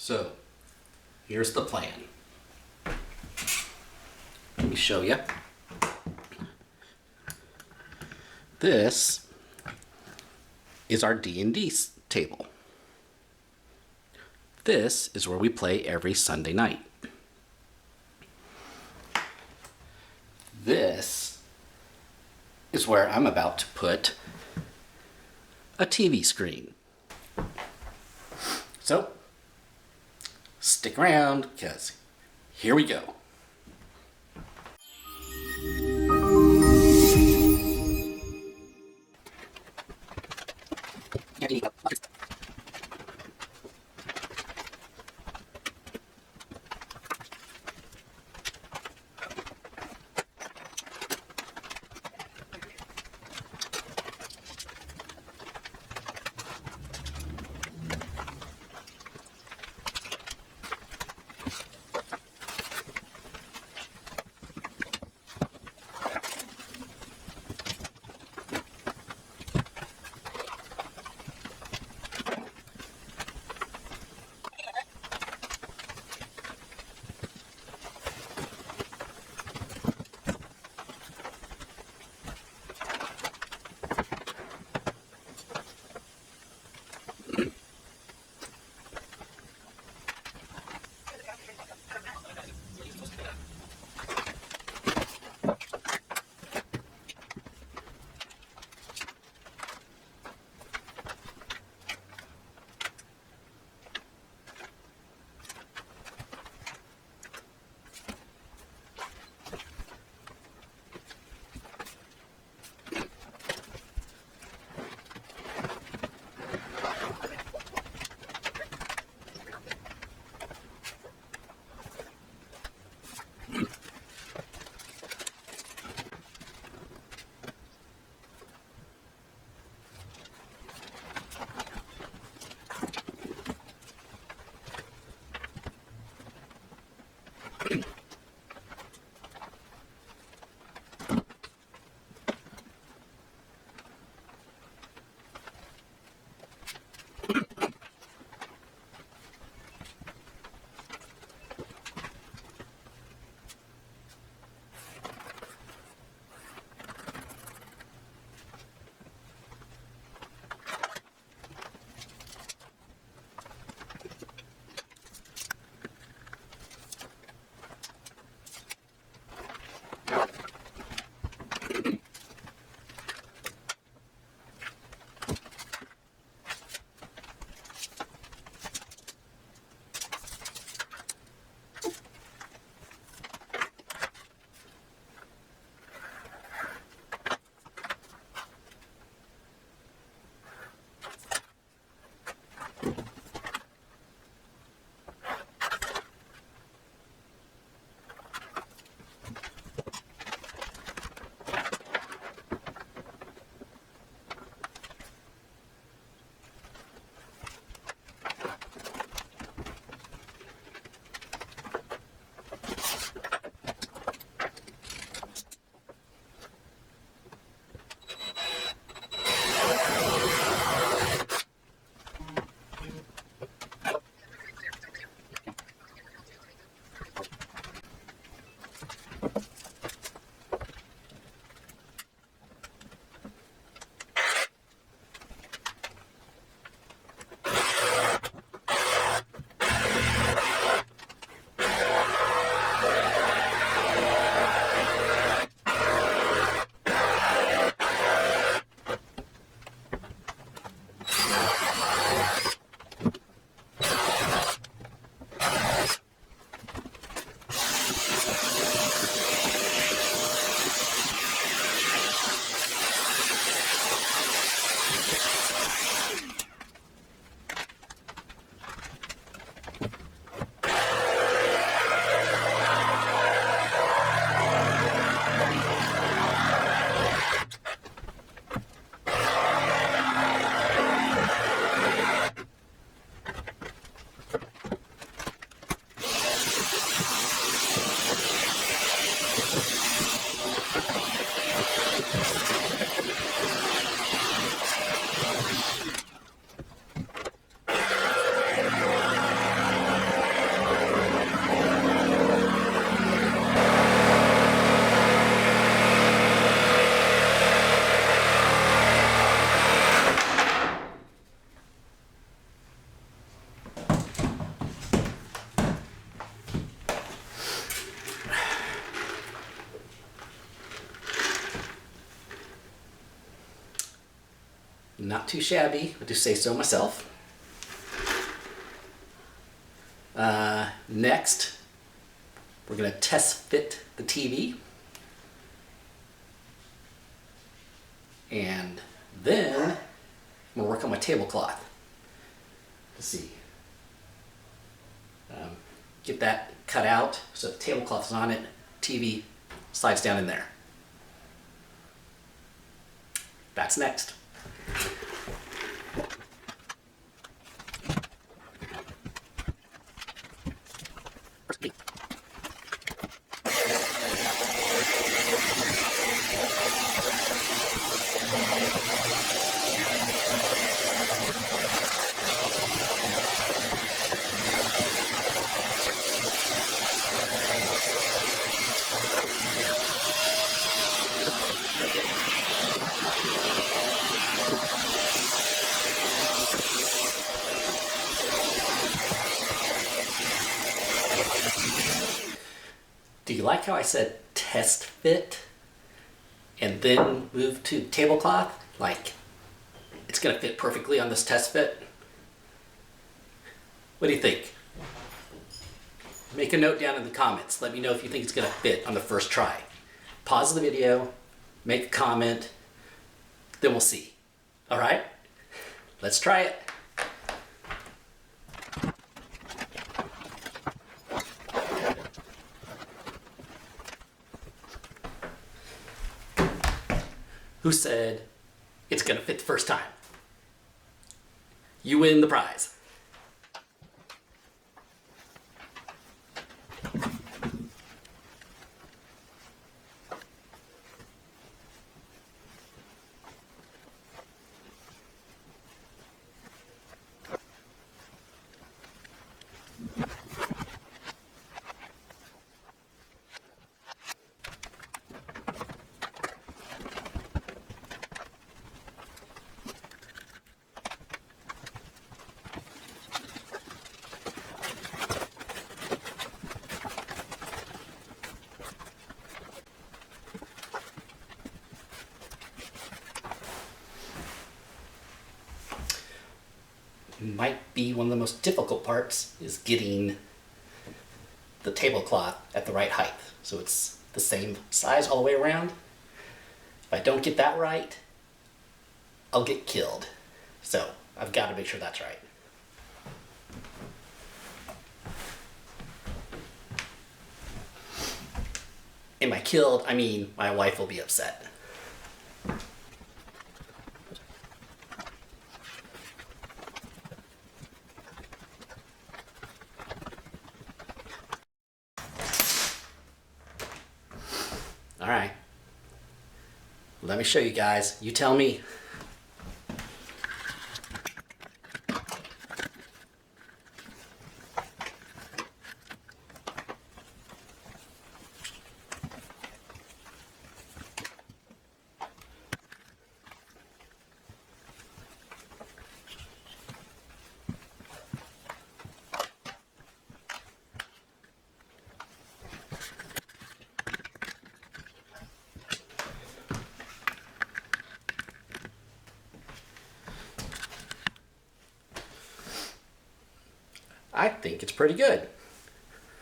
So, here's the plan. Let me show you. This is our D&D table. This is where we play every Sunday night. This is where I'm about to put a TV screen. So, stick around, because here we go. Not too shabby, I do say so myself. Next, we're going to test fit the TV. And then I'm going to work on my tablecloth. Let's see. Get that cut out so the tablecloth is on it, TV slides down in there. That's next. Do you like how I said test fit and then move to tablecloth? Like, it's gonna fit perfectly on this test fit. What do you think? Make a note down in the comments. Let me know if you think it's gonna fit on the first try. Pause the video, make a comment, then we'll see. All right? Let's try it. Who said it's gonna fit the first time? You win the prize. Might be one of the most difficult parts is getting the tablecloth at the right height. So it's the same size all the way around. If I don't get that right, I'll get killed. So I've got to make sure that's right. And by killed, I mean my wife will be upset. All right, let me show you guys. You tell me. I think it's pretty good.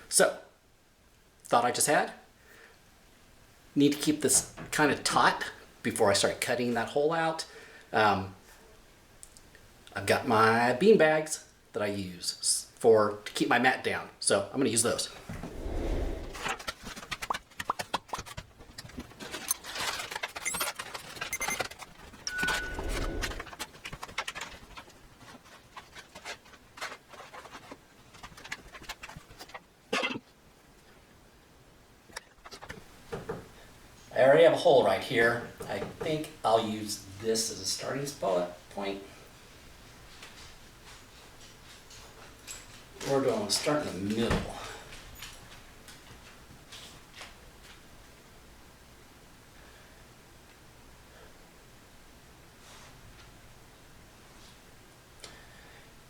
So, thought I just had. Need to keep this kind of taut before I start cutting that hole out. I've got my bean bags that I use to keep my mat down. So I'm gonna use those. I already have a hole right here. I think I'll use this as a starting point. Or do I want to start in the middle?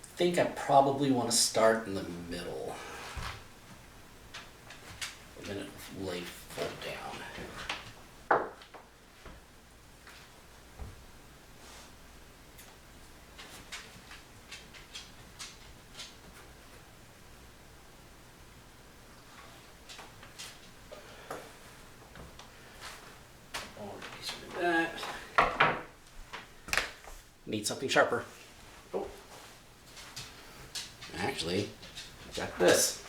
I think I probably want to start in the middle. And then it lay full down. Need something sharper. Oh. Actually, I got this.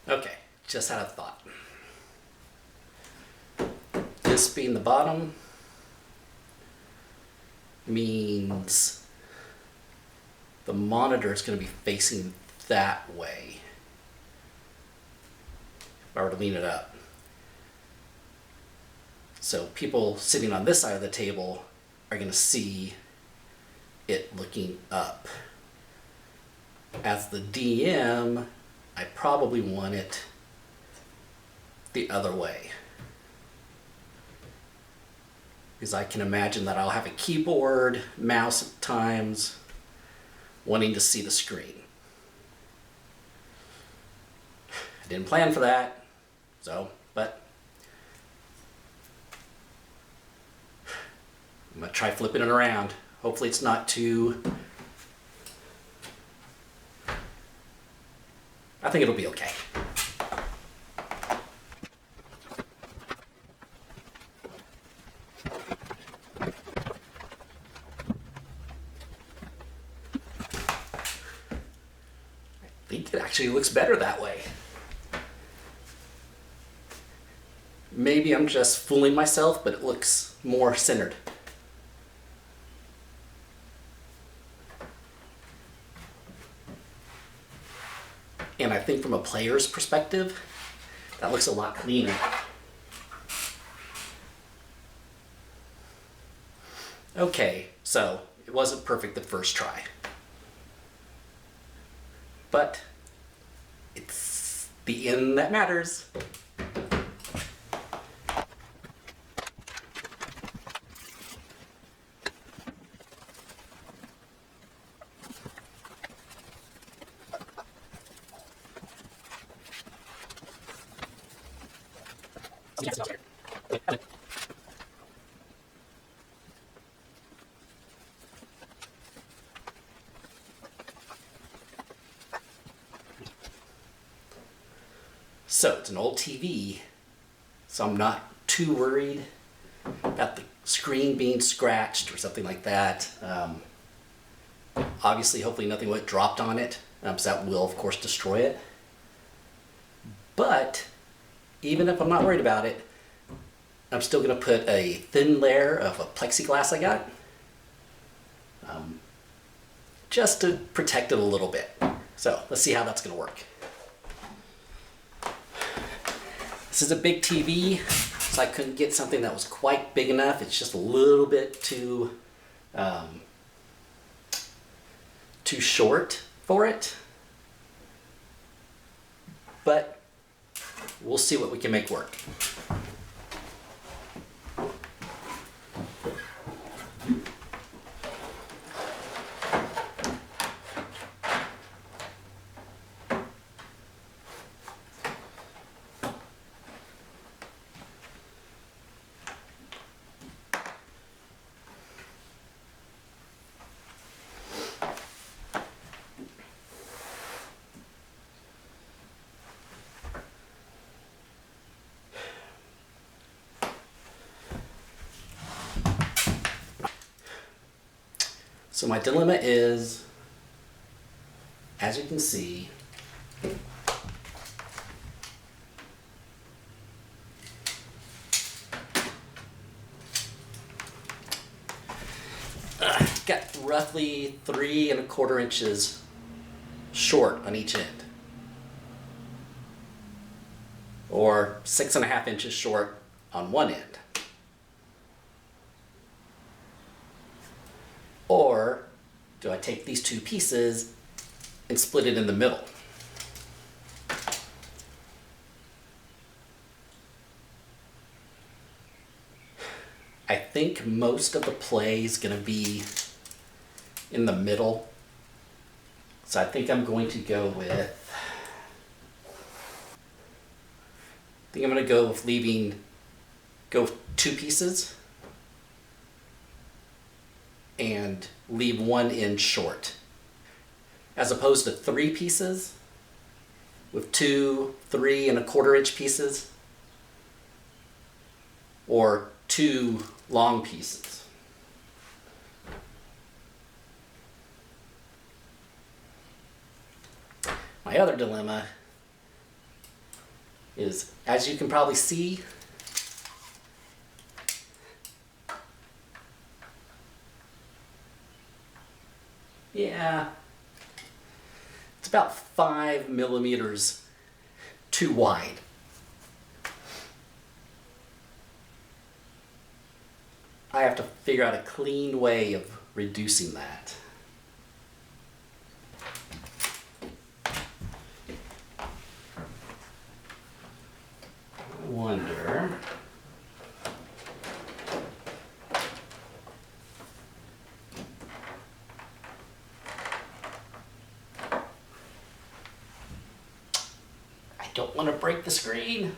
Okay, just had a thought. This being the bottom means the monitor is going to be facing that way. If I were to lean it up. So people sitting on this side of the table are going to see it looking up. As the DM, I probably want it the other way. Because I can imagine that I'll have a keyboard, mouse at times, wanting to see the screen. I didn't plan for that, but I'm gonna try flipping it around. Hopefully it's not too... I think it'll be okay. I think it actually looks better that way. Maybe I'm just fooling myself, but it looks more centered. And I think from a player's perspective, that looks a lot cleaner. Okay, so it wasn't perfect the first try. But it's the end that matters. So it's an old TV, so I'm not too worried about the screen being scratched or something like that. Obviously, hopefully nothing will get dropped on it, so that will, of course, destroy it. But even if I'm not worried about it, I'm still going to put a thin layer of a plexiglass I got, just to protect it a little bit. So let's see how that's going to work. This is a big TV, so I couldn't get something that was quite big enough. It's just a little bit too short for it. But we'll see what we can make work. So my dilemma is, as you can see, got roughly 3¼ inches short on each end, or 6½ inches short on one end. Or do I take these two pieces and split it in the middle? I think most of the play is going to be in the middle. So I think I'm going to go with, go with 2 pieces and leave one end short, as opposed to 3 pieces with 2 3¼ inch pieces, or 2 long pieces. My other dilemma is, as you can probably see, yeah, it's about 5 millimeters too wide. I have to figure out a clean way of reducing that. I wonder. I don't want to break the screen.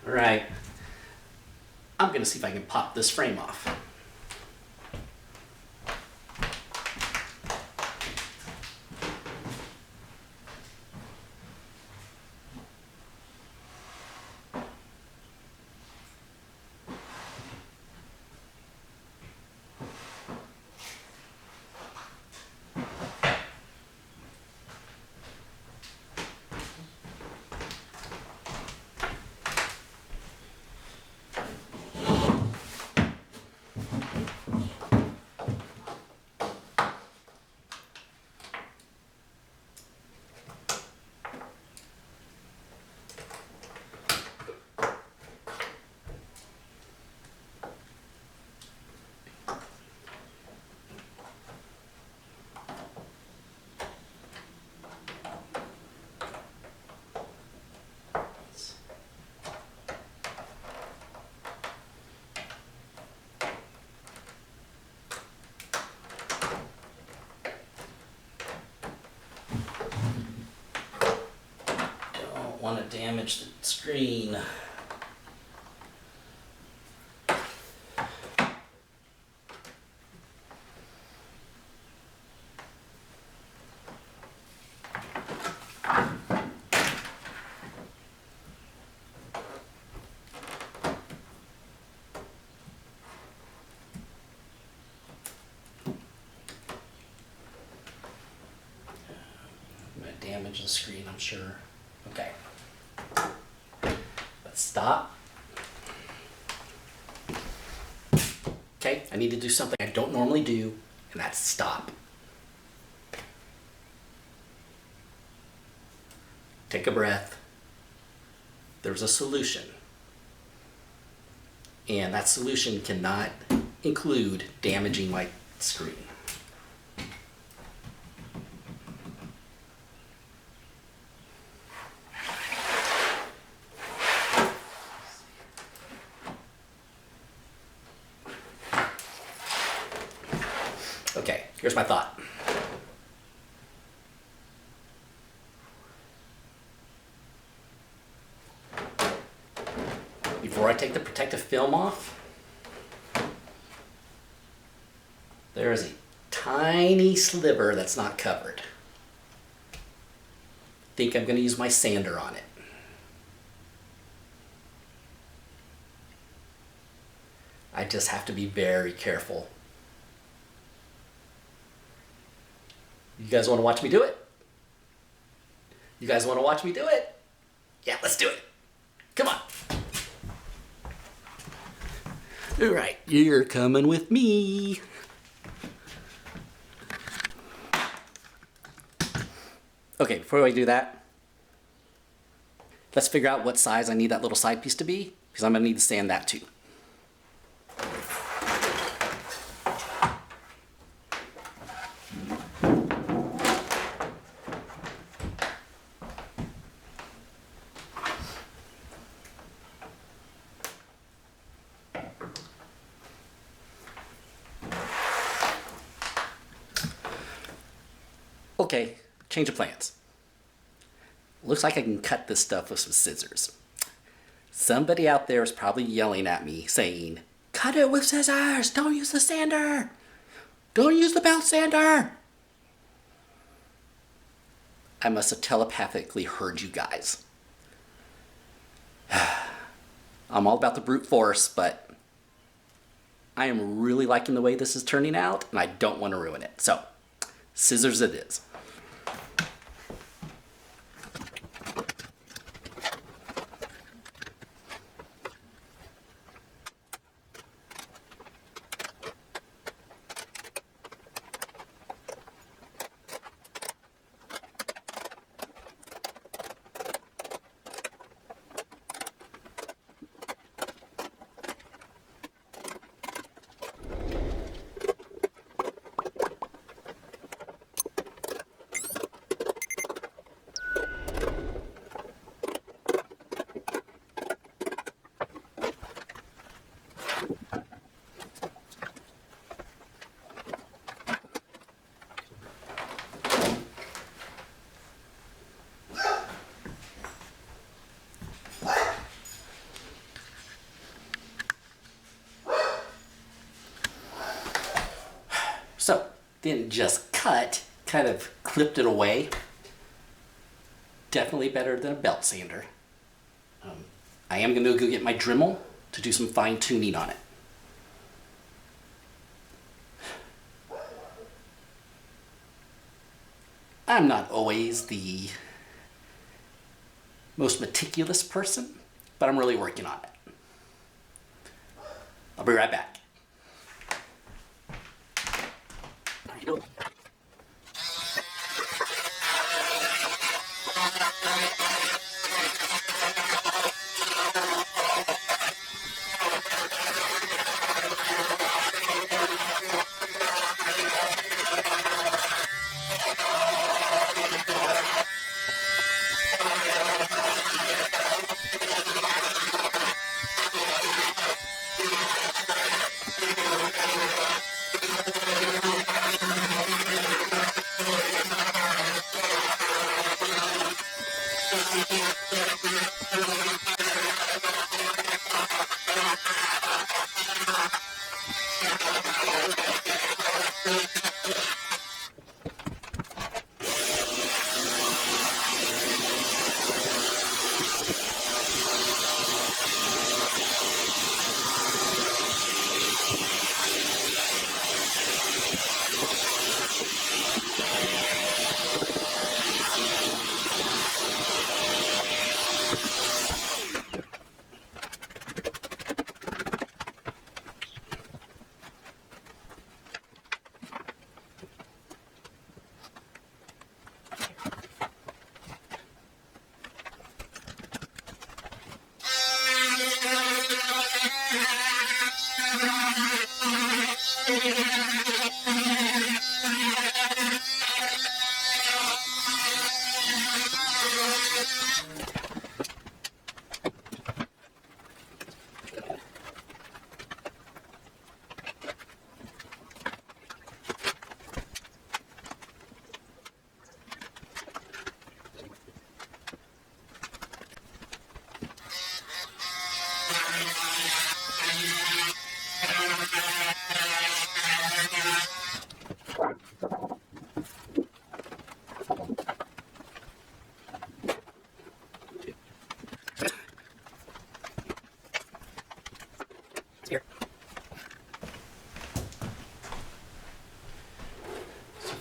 All right, I'm going to see if I can pop this frame off. Want to damage the screen. I'm going to damage the screen, I'm sure. Okay. Let's stop. Okay, I need to do something I don't normally do, and that's stop. Take a breath. There's a solution. And that solution cannot include damaging my screen. Okay, here's my thought. Before I take the protective film off, there is a tiny sliver that's not covered. Think I'm going to use my sander on it. I just have to be very careful. You guys want to watch me do it? You guys want to watch me do it? Yeah, let's do it. Come on. All right, you're coming with me. Okay, before I do that, let's figure out what size I need that little side piece to be, because I'm going to need to sand that too. Okay, change of plans. Looks like I can cut this stuff with some scissors. Somebody out there is probably yelling at me saying, cut it with scissors! Don't use the sander! Don't use the belt sander! I must have telepathically heard you guys. I'm all about the brute force, but I am really liking the way this is turning out, and I don't want to ruin it. So, scissors it is. So, didn't just cut, kind of clipped it away. Definitely better than a belt sander. I am going to go get my Dremel to do some fine tuning on it. I'm not always the most meticulous person, but I'm really working on it. I'll be right back.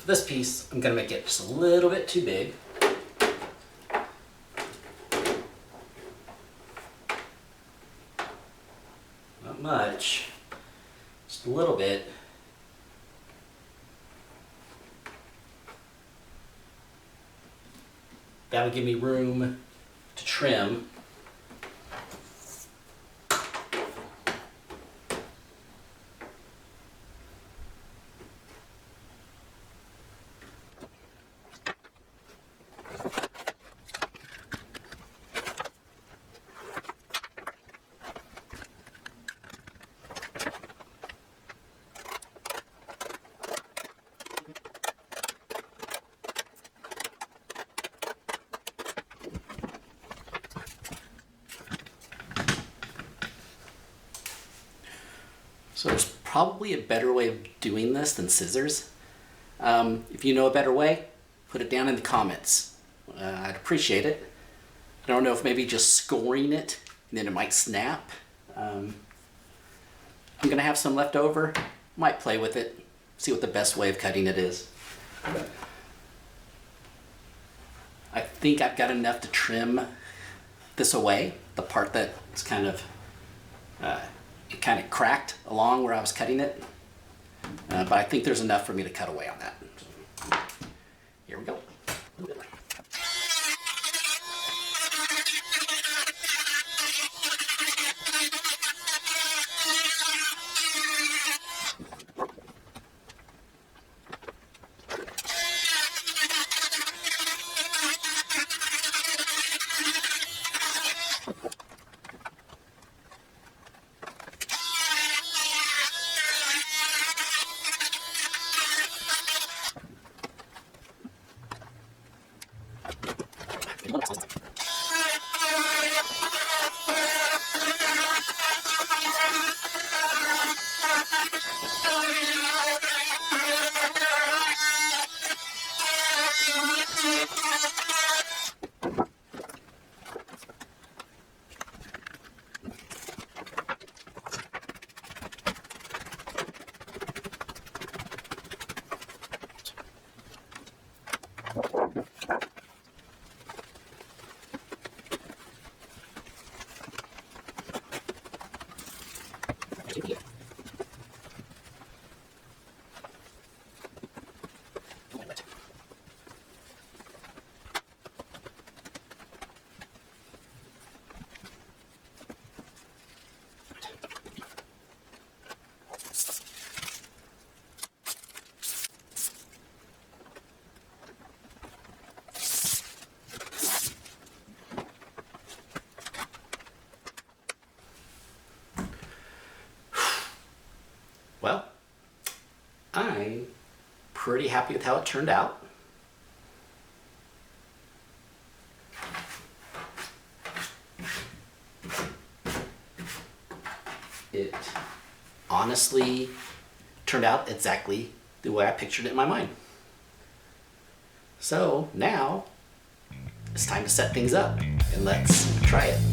For this piece, I'm gonna make it just a little bit too big. Not much, just a little bit. That would give me room to trim. So there's probably a better way of doing this than scissors. If you know a better way, put it down in the comments. I'd appreciate it. I don't know if maybe just scoring it, and then it might snap. I'm gonna have some left over. Might play with it, see what the best way of cutting it is. I think I've got enough to trim this away, the part that's kind of it kind of cracked along where I was cutting it, but I think there's enough for me to cut away on that. Here we go. Well, I'm pretty happy with how it turned out. It honestly turned out exactly the way I pictured it in my mind. So now it's time to set things up and let's try it.